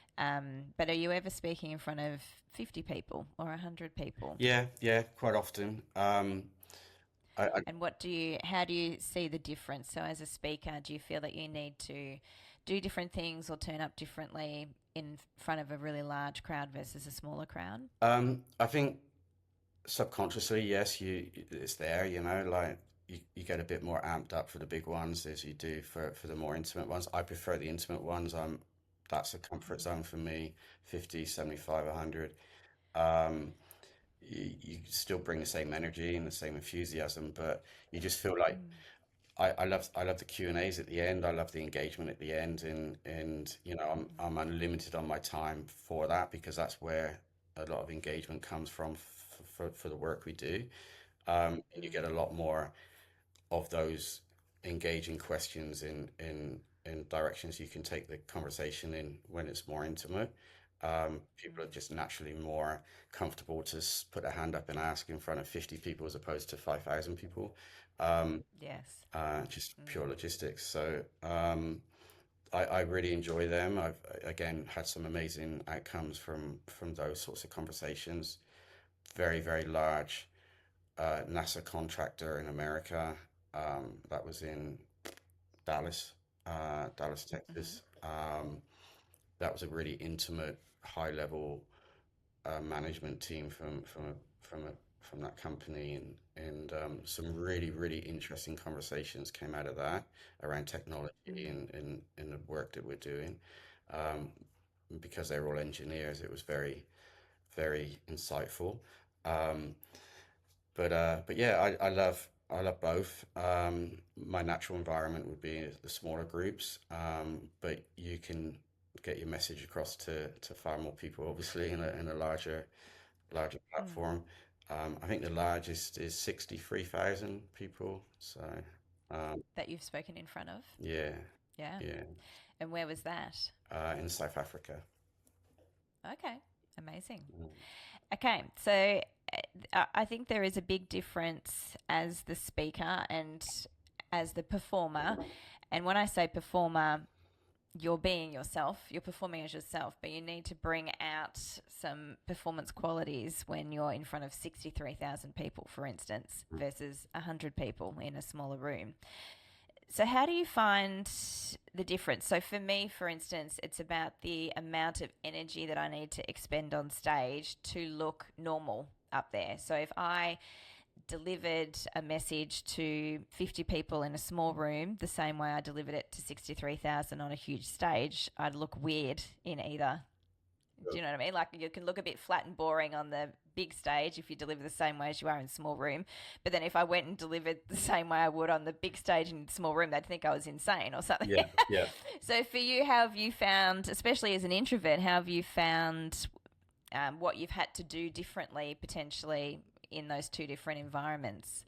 But are you ever speaking in front of 50 people or 100 people? Yeah, quite often. I And how do you see the difference? So as a speaker, do you feel that you need to do different things or turn up differently in front of a really large crowd versus a smaller crowd? I think subconsciously, yes, it's there, like you get a bit more amped up for the big ones as you do for the more intimate ones. I prefer the intimate ones. That's a comfort zone for me, 50, 75, 100. Um, you still bring the same energy and the same enthusiasm, but you just feel like Mm. I love the Q&As at the end. I love the engagement at the end, and I'm unlimited on my time for that because that's where a lot of engagement comes from for the work we do. And you get a lot more of those engaging questions in directions you can take the conversation in when it's more intimate. People are just naturally more comfortable to put a hand up and ask in front of 50 people as opposed to 5,000 people. Um, Yes. just pure Mm. logistics. So I really enjoy them. I've again had some amazing outcomes from those sorts of conversations. Very, very large NASA contractor in America. That was in Dallas, Dallas, Mm-hmm. Texas. That was a really intimate, high level management team from that company, and some really, really interesting conversations came out of that around technology Mm. and the work that we're doing. Um, because they were all engineers, it was very, very insightful. Um, but yeah, I love both. My natural environment would be the smaller groups, but you can get your message across to far more people, obviously, in a larger Mm. platform. I think the largest is 63,000 people. So That you've spoken in front of? yeah, Yeah. yeah, And where was that? in South Africa. Okay. Amazing. Mm. Okay. So I think there is a big difference as the speaker and as the performer. And when I say performer, you're being yourself, you're performing as yourself, but you need to bring out some performance qualities when you're in front of 63,000 people, for instance, versus 100 people in a smaller room. So, how do you find the difference? So, for me, for instance, it's about the amount of energy that I need to expend on stage to look normal up there. So, if I delivered a message to 50 people in a small room the same way I delivered it to 63,000 on a huge stage, I'd look weird in either. Do you know what I mean? Like you can look a bit flat and boring on the big stage if you deliver the same way as you are in a small room. But then if I went and delivered the same way I would on the big stage in a small room, they'd think I was insane or something. Yeah, yeah. So for you, how have you found, especially as an introvert, how have you found what you've had to do differently potentially in those two different environments?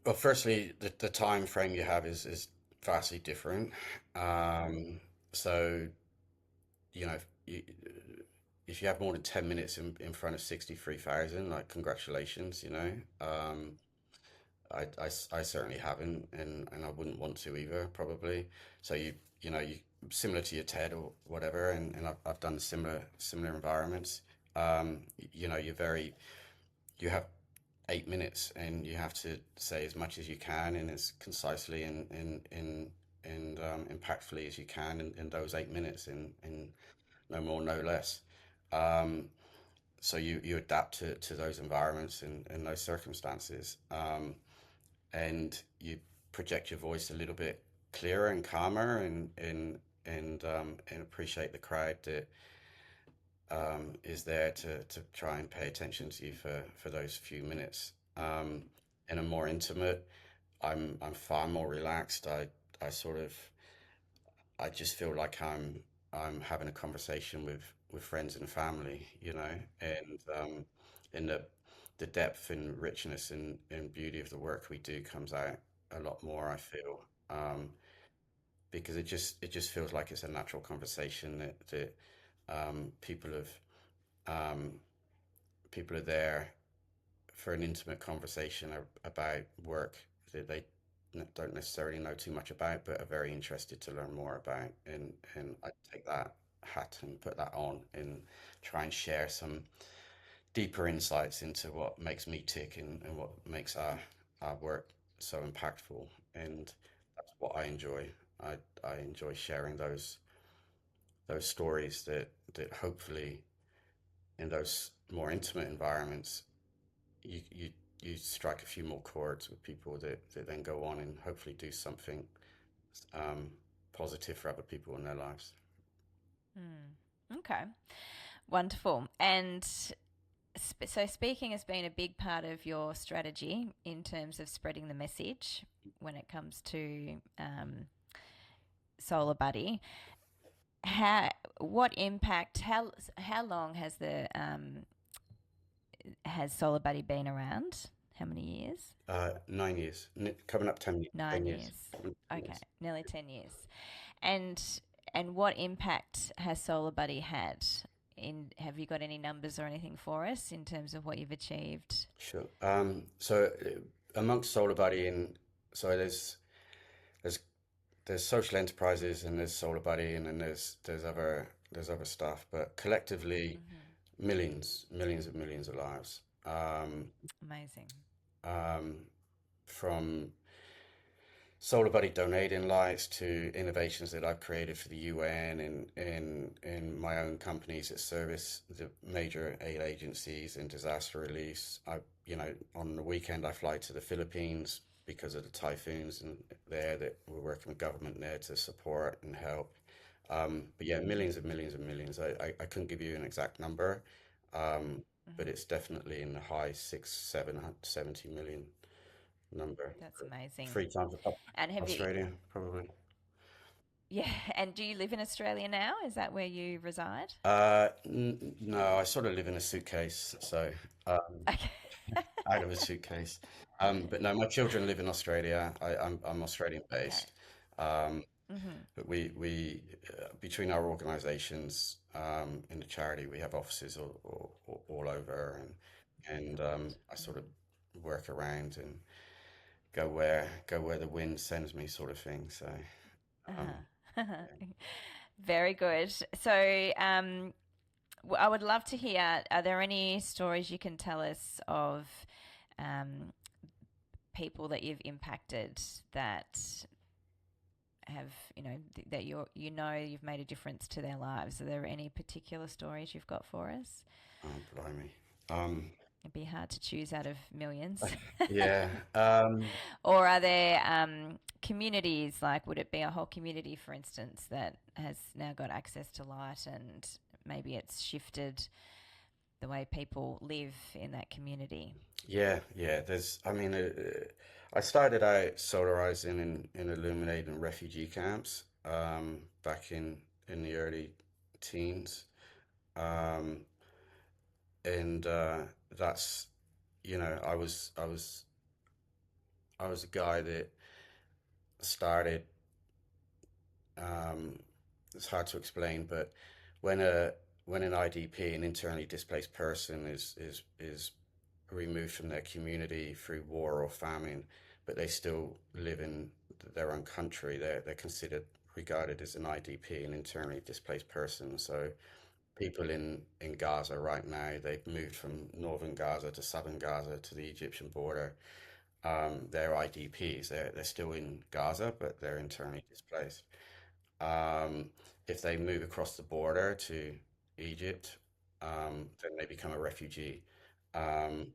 Well, firstly, the time frame you have is vastly different. Um, so you know, if you have more than 10 minutes in front of 63,000, like congratulations, I certainly haven't, and I wouldn't want to either, probably. So you similar to your TED or whatever, and I've done similar environments. You have 8 minutes, and you have to say as much as you can and as concisely and impactfully as you can in those 8 minutes, and no more, no less. Um, so you adapt to those environments and those circumstances, and you project your voice a little bit clearer and calmer, and appreciate the crowd that is there to try and pay attention to you for those few minutes. In a more intimate, I'm far more relaxed. I sort of I just feel like I'm having a conversation with friends and family, and the depth and richness and beauty of the work we do comes out a lot more, I feel, because it just feels like it's a natural conversation that um, people have um, people are there for an intimate conversation about work that they don't necessarily know too much about, but are very interested to learn more about. And I take that hat and put that on and try and share some deeper insights into what makes me tick and what makes our work so impactful. And that's what I enjoy. I enjoy sharing those stories that hopefully in those more intimate environments you you you strike a few more chords with people that then go on and hopefully do something um, positive for other people in their lives. Hmm. Okay. Wonderful. And so speaking has been a big part of your strategy in terms of spreading the message when it comes to SolarBuddy. How what impact? How long has SolarBuddy been around? How many years? 9 years, coming up 10 Nine years. years. Coming up 10 Okay, years. nearly 10 years. And what impact has SolarBuddy had? In have you got any numbers or anything for us in terms of what you've achieved? Sure. So amongst SolarBuddy and so there's there's social enterprises and there's SolarBuddy and then there's other stuff, but collectively Hmm. millions of millions of lives. Amazing. Um, from SolarBuddy donating lights to innovations that I've created for the UN and in my own companies that service the major aid agencies and disaster release. On the weekend I fly to the Philippines because of the typhoons and there that we're working with government there to support and help. But yeah, millions and millions and millions. I couldn't give you an exact number, um, but Hmm. it's definitely in the high six, 770 million number. That's amazing. Three times the And have you? Australia, probably. Yeah. And do you live in Australia now? Is that where you reside? No, I sort of live in a suitcase, so um, Okay. out of a suitcase. But no, my children live in Australia. I'm Australian Okay. based, um, Hmm. but we between our organisations in the charity, we have offices all over, and I sort of work around and go where the wind sends me, sort of thing. So um, Uh-huh. Very good. So, I would love to hear. Are there any stories you can tell us of um, people that you've impacted that have, that you've made a difference to their lives? Are there any particular stories you've got for us? oh, blimey. Um, It'd be hard to choose out of millions. yeah. Or are there communities, like would it be a whole community, for instance, that has now got access to light and maybe it's shifted the way people live in that community? Yeah, yeah. I started out solarizing and illuminating refugee camps back in the early teens, um, and that's I was a guy that started. Um, it's hard to explain, but when a when an IDP, an internally displaced person, is removed from their community through war or famine, but they still live in their own country. They're considered regarded as an IDP, an internally displaced person. So people in Gaza right now, they've moved from northern Gaza to southern Gaza to the Egyptian border. They're IDPs. They're still in Gaza, but they're internally displaced. Um, if they move across the border to Egypt, then they become a refugee. Um,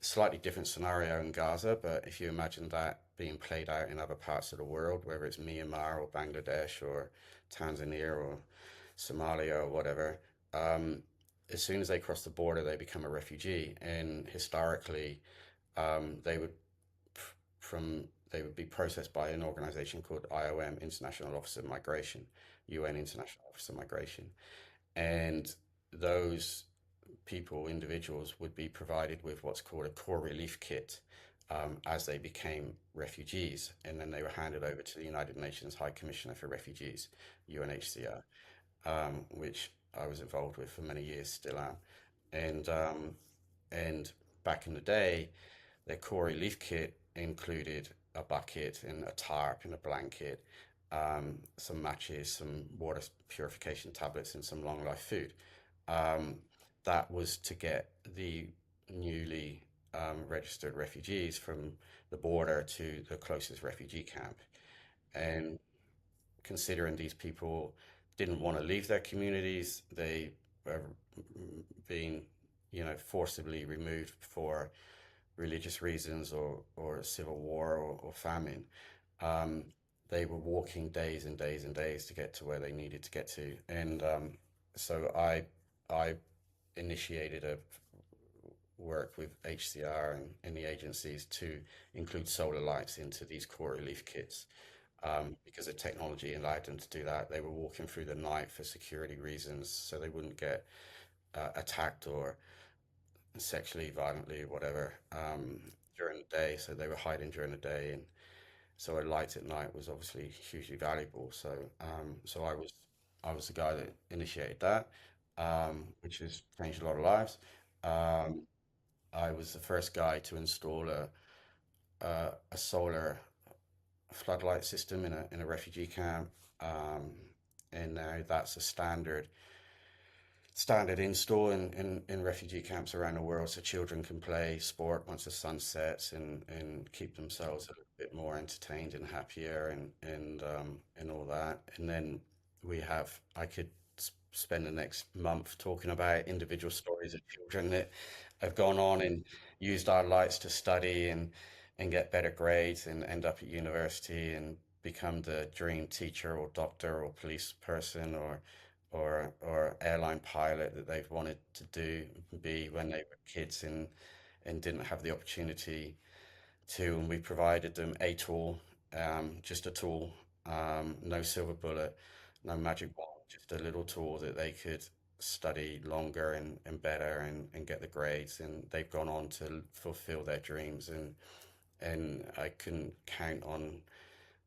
Slightly different scenario in Gaza, but if you imagine that being played out in other parts of the world, whether it's Myanmar or Bangladesh or Tanzania or Somalia or whatever, um, as soon as they cross the border, they become a refugee. And historically, they would from they would be processed by an organization called IOM, International Office of Migration, UN International Office of Migration, and those individuals, would be provided with what's called a core relief kit as they became refugees, and then they were handed over to the United Nations High Commissioner for Refugees, UNHCR, which I was involved with for many years, still am, and back in the day, their core relief kit included a bucket and a tarp and a blanket, some matches, some water purification tablets, and some long life food. Um, that was to get the newly registered refugees from the border to the closest refugee camp. And considering these people didn't want to leave their communities, they were being, forcibly removed for religious reasons or civil war or famine. Um, they were walking days and days and days to get to where they needed to get to. And so I initiated a work with HCR and the agencies to include solar lights into these core relief kits, because the technology allowed them to do that. They were walking through the night for security reasons, so they wouldn't get attacked or sexually, violently, whatever, during the day. So they were hiding during the day, and so a light at night was obviously hugely valuable. So I was the guy that initiated that, which has changed a lot of lives. Um, I was the first guy to install a solar floodlight system in a refugee camp, um, and now that's a standard install in refugee camps around the world, so children can play sport once the sun sets and keep themselves a little bit more entertained and happier and all that. And then I could spend the next month talking about individual stories of children that have gone on and used our lights to study and get better grades and end up at university and become the dream teacher or doctor or police person or airline pilot that they've wanted to be when they were kids and didn't have the opportunity to. And we provided them a tool, just a tool, no silver bullet, no magic wand, just a little tool that they could study longer and better and get the grades. And they've gone on to fulfill their dreams. And I couldn't count on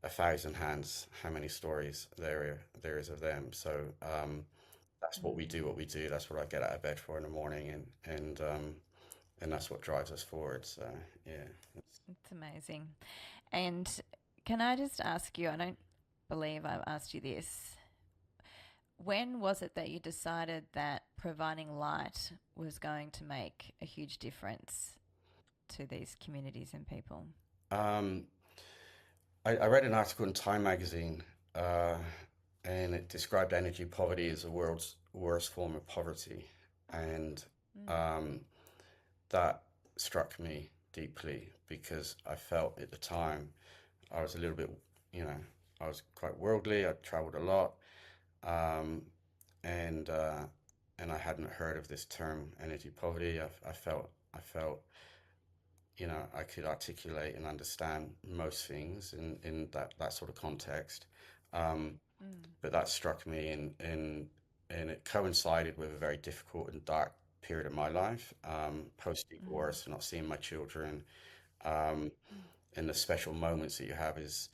a thousand hands how many stories there is of them. So that's what we do. What we do. That's what I get out of bed for in the morning, and that's what drives us forward. So yeah, It's amazing. And can I just ask you, I don't believe I've asked you this. When was it that you decided that providing light was going to make a huge difference to these communities and people? um, I read an article in Time magazine, uh, and it described energy poverty as the world's worst form of poverty, and Mm, um, that struck me deeply because I felt at the time I was a little bit, you know, I was quite worldly. I traveled a lot, um, and uh, and I hadn't heard of this term energy poverty. I felt, I could articulate and understand most things in that sort of context. Um, mm, but that struck me, and it coincided with a very difficult and dark period of my life, mm, post-divorce, not seeing my children, um, mm, and the special moments that you have as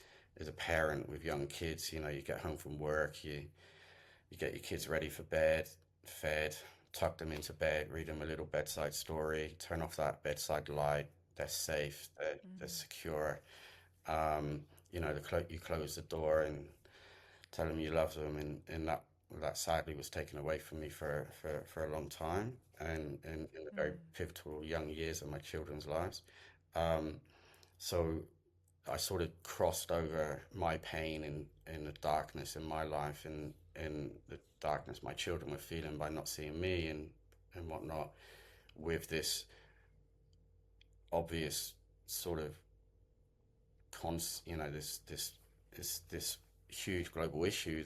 a parent with young kids. You get home from work, you get your kids ready for bed, fed, tuck them into bed, read them a little bedside story, turn off that bedside light. They're safe, they're mm, secure. You close the door and tell them you love them, and that sadly was taken away from me for a long time, and in the very mm, pivotal young years of my children's lives. Um, so I sort of crossed over my pain and the darkness in my life and the darkness my children were feeling by not seeing me and whatnot with this obvious sort of this huge global issue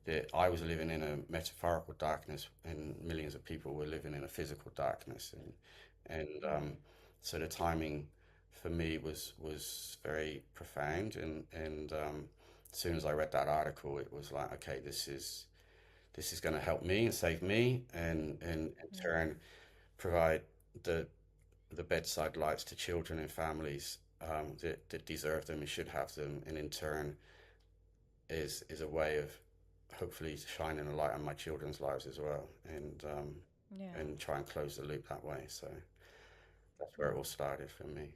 that I was living in a metaphorical darkness and millions of people were living in a physical darkness, and so the timing for me was very profound, and as soon as I read that article it was like, okay, this is going to help me and save me, and in mm, turn provide the the bedside lights to children and families, that deserve them and should have them, and in turn is a way of hopefully shining a light on my children's lives as well, and yeah. and try and close the loop that way. So that's where it all started for me.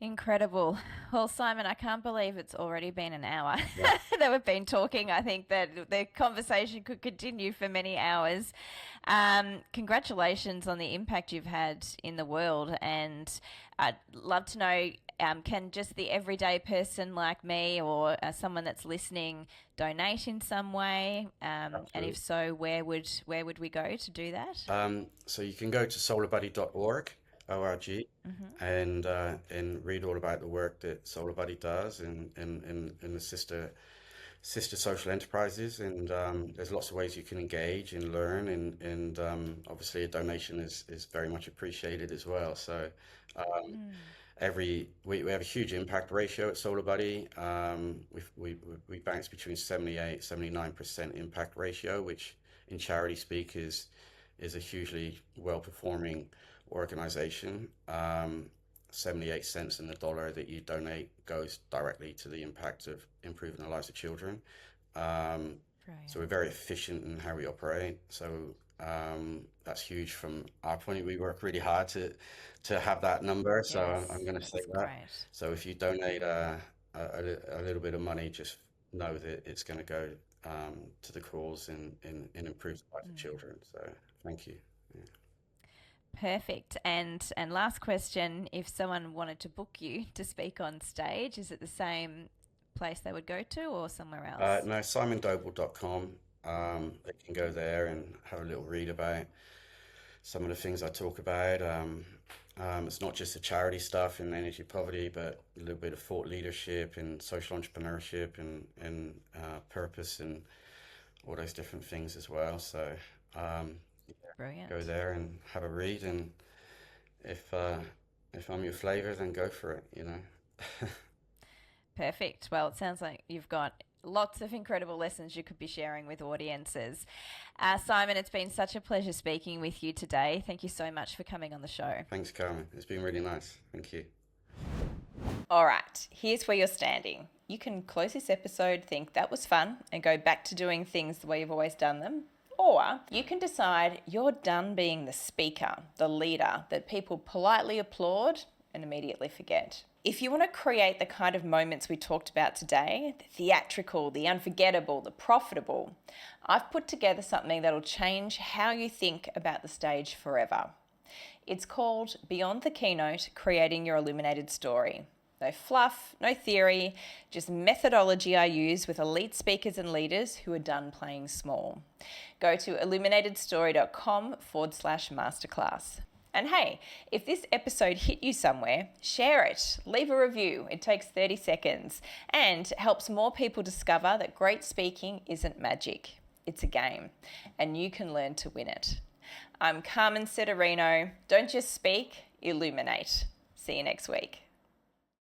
Incredible. Well, Simon, I can't believe it's already been an hour Yeah. that we've been talking. I think that the conversation could continue for many hours. Congratulations on the impact you've had in the world. And I'd love to know, can just the everyday person like me or someone that's listening donate in some way? And if so, where would we go to do that? So you can go to solarbuddy.org, ORG, and read all about the work that SolarBuddy does in the sister social enterprises. And there's lots of ways you can engage and learn, and obviously a donation is very much appreciated as well. So we have a huge impact ratio at SolarBuddy. We bounce between 78-79% impact ratio, which in charity speak is a hugely well-performing organization. 78 cents in the dollar that you donate goes directly to the impact of improving the lives of children. So we're very efficient in how we operate. So that's huge from our point of view. We work really hard to have that number. So I'm going to say that. Great. So if you donate a little bit of money, just know that it's going to go to the cause and improve the lives of children. So thank you. Yeah. Perfect. And last question, if someone wanted to book you to speak on stage, is it the same place they would go to or somewhere else? No, simondoble.com. They can go there and have a little read about some of the things I talk about. It's not just the charity stuff and energy poverty, but a little bit of thought leadership and social entrepreneurship and purpose and all those different things as well. So Brilliant. go there and have a read, and if I'm your flavor, then go for it, you know. Perfect. Well, it sounds like you've got lots of incredible lessons you could be sharing with audiences. Simon, it's been such a pleasure speaking with you today. Thank you so much for coming on the show. Thanks, Carmen. It's been really nice. Thank you. All right, here's where you're standing. You can close this episode, think that was fun, and go back to doing things the way you've always done them. Or you can decide you're done being the speaker, the leader that people politely applaud and immediately forget. If you want to create the kind of moments we talked about today, the theatrical, the unforgettable, the profitable, I've put together something that'll change how you think about the stage forever. It's called Beyond the Keynote, Creating Your Illuminated Story. No fluff, no theory, just methodology I use with elite speakers and leaders who are done playing small. Go to illuminatedstory.com/masterclass. And hey, if this episode hit you somewhere, share it, leave a review. It takes 30 seconds and helps more people discover that great speaking isn't magic. It's a game, and you can learn to win it. I'm Carmen Sederino. Don't just speak, illuminate. See you next week.